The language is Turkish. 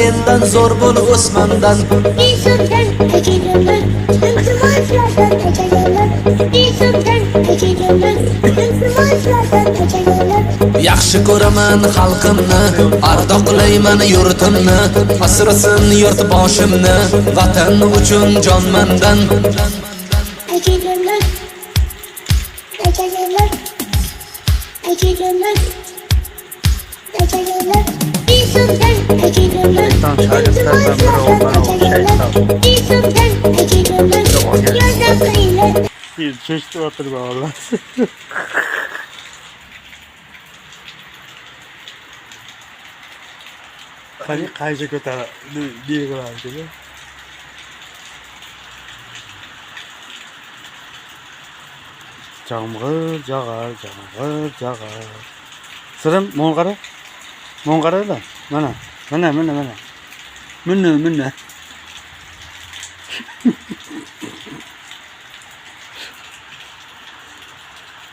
mendan zo'r bo'l o'smandan. İnsandan kaçırılır, ıntımazlardan kaçırılır. İnsandan kaçırılır, ıntımazlardan kaçırılır. Yaxshi ko'raman xalqimni, ardoqlayman yurtimni, asrasin yurt boshimni, vatan uchun jonmandan. Kaçırılır, kaçırılır, kaçırılır, kaçırılır. İnsandan kaçırılır, ıntımazlardan kaçırılır. İnsandan kaçırılır, yerden kıyılır. Bir çeşitli otur be valla. Hani kayca kötü diye kadar gibi. Camgır cagar, camgır cagar. Sırım mon qara da. Mana. Mana. Münne.